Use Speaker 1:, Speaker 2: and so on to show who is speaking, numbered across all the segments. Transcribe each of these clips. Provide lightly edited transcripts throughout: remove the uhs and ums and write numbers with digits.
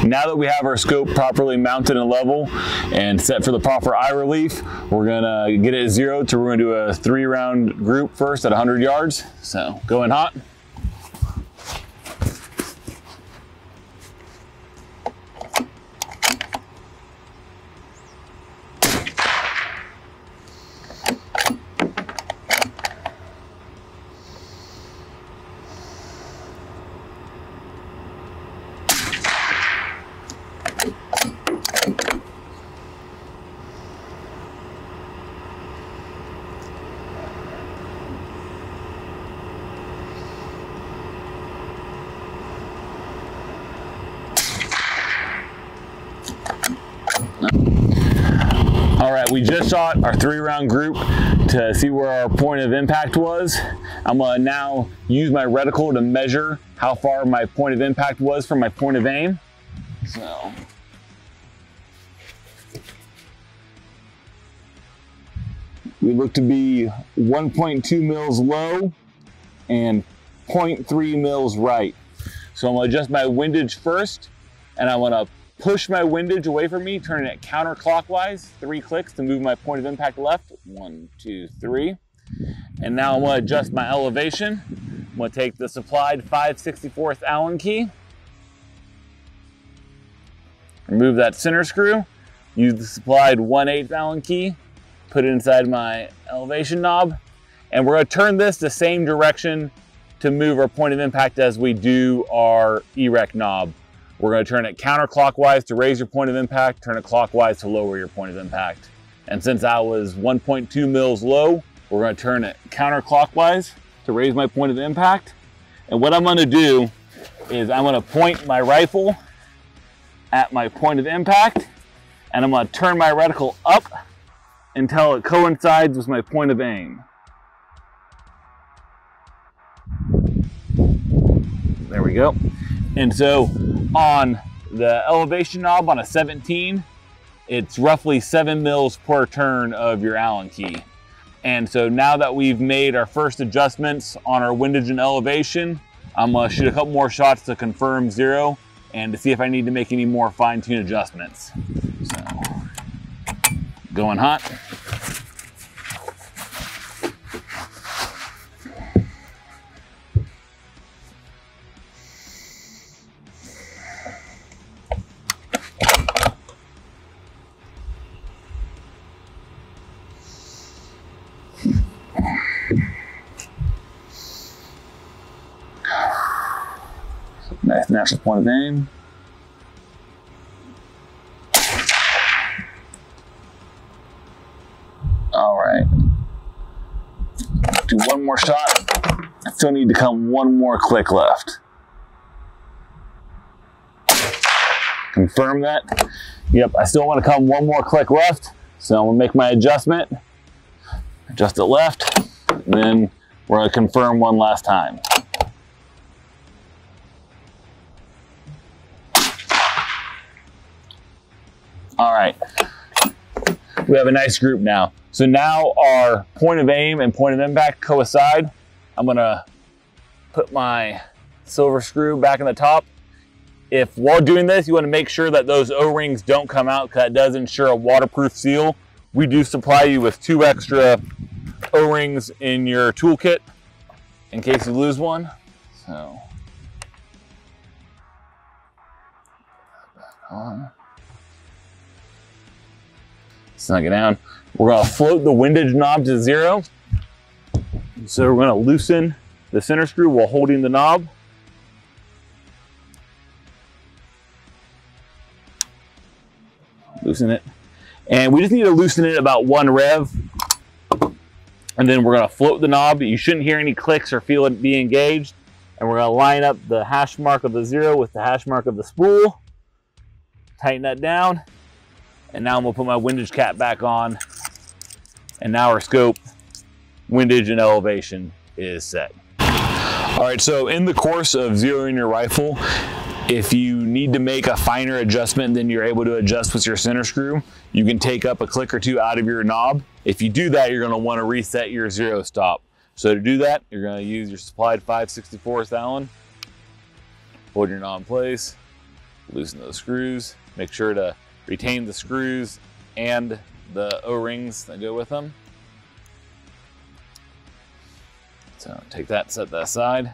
Speaker 1: Now that we have our scope properly mounted and level and set for the proper eye relief, we're gonna get it zeroed. So we're gonna do a 3-round group first at 100 yards. So going hot. All right, we just shot our 3-round group to see where our point of impact was. I'm gonna now use my reticle to measure how far my point of impact was from my point of aim. So, we look to be 1.2 mils low and 0.3 mils right. So I'm gonna adjust my windage first, and I wanna push my windage away from me, turning it counterclockwise, 3 clicks to move my point of impact left. 1, 2, 3. And now I'm gonna adjust my elevation. I'm gonna take the supplied 5/64 Allen key, remove that center screw, use the supplied 1/8 Allen key, put it inside my elevation knob, and we're gonna turn this the same direction to move our point of impact as we do our erect knob. We're gonna turn it counterclockwise to raise your point of impact, turn it clockwise to lower your point of impact. And since I was 1.2 mils low, we're gonna turn it counterclockwise to raise my point of impact. And what I'm gonna do is I'm gonna point my rifle at my point of impact, and I'm gonna turn my reticle up until it coincides with my point of aim. There we go. And so on the elevation knob on a 17, it's roughly 7 mils per turn of your Allen key. And so now that we've made our first adjustments on our windage and elevation, I'm gonna shoot a couple more shots to confirm zero and to see if I need to make any more fine-tune adjustments. So, going hot. Nice natural point of aim. All right. Do one more shot. I still need to come one more click left. Confirm that. Yep, I still want to come one more click left. So I'm gonna make my adjustment. Adjust it left. And then we're gonna confirm one last time. All right, we have a nice group now. So now our point of aim and point of impact coincide. I'm gonna put my silver screw back in the top. If while doing this, you wanna make sure that those O-rings don't come out, because that does ensure a waterproof seal. We do supply you with 2 extra O-rings in your toolkit in case you lose one. So, back on. Snug it down. We're gonna float the windage knob to 0. So we're gonna loosen the center screw while holding the knob. Loosen it. And we just need to loosen it about 1 rev. And then we're gonna float the knob. You shouldn't hear any clicks or feel it be engaged. And we're gonna line up the hash mark of the 0 with the hash mark of the spool. Tighten that down. And now I'm gonna put my windage cap back on. And now our scope, windage and elevation is set. All right, so in the course of zeroing your rifle, if you need to make a finer adjustment than you're able to adjust with your center screw, you can take up a click or 2 out of your knob. If you do that, you're gonna wanna reset your zero stop. So to do that, you're gonna use your supplied 5/64 Allen, hold your knob in place, Loosen those screws. Make sure to retain the screws and the O-rings that go with them. So take that, set that aside.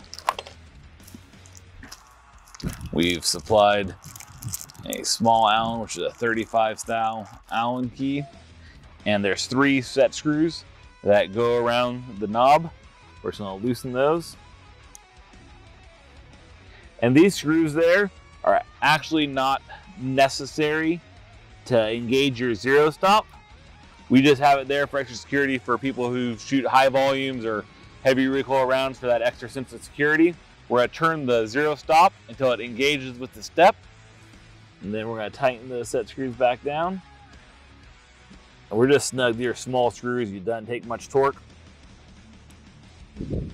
Speaker 1: We've supplied a small Allen, which is a 35 style Allen key. And there's 3 set screws that go around the knob. We're just gonna loosen those. And these screws there are actually not necessary to engage your zero stop. We just have it there for extra security for people who shoot high volumes or heavy recoil rounds for that extra sense of security. We're gonna turn the zero stop until it engages with the step. And then we're gonna tighten the set screws back down. And we're just snug. These are small screws, you don't take much torque. And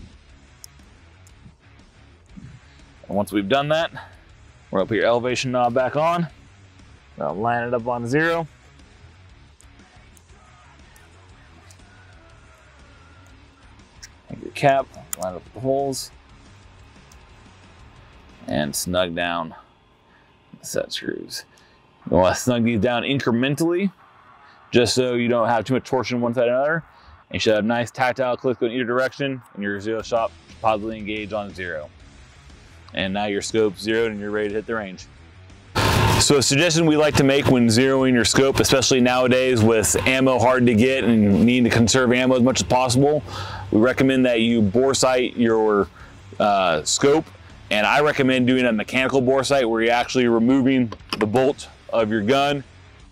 Speaker 1: once we've done that, we're gonna put your elevation knob back on. We're gonna line it up on 0. Take your cap, line up the holes, and snug down the set screws. You wanna snug these down incrementally, just so you don't have too much torsion one side or another. And you should have nice tactile clicks going in either direction, and your zero shot positively engaged on 0. And now your scope's zeroed and you're ready to hit the range. So a suggestion we like to make when zeroing your scope, especially nowadays with ammo hard to get and you need to conserve ammo as much as possible, we recommend that you bore sight your scope. And I recommend doing a mechanical bore sight where you're actually removing the bolt of your gun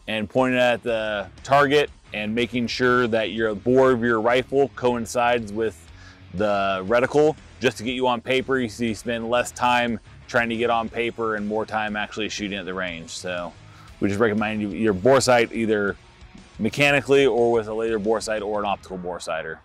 Speaker 1: and pointing at the target and making sure that your bore of your rifle coincides with the reticle, just to get you on paper. You spend less time trying to get on paper and more time actually shooting at the range. So we just recommend your bore sight either mechanically or with a laser bore sight or an optical bore sighter.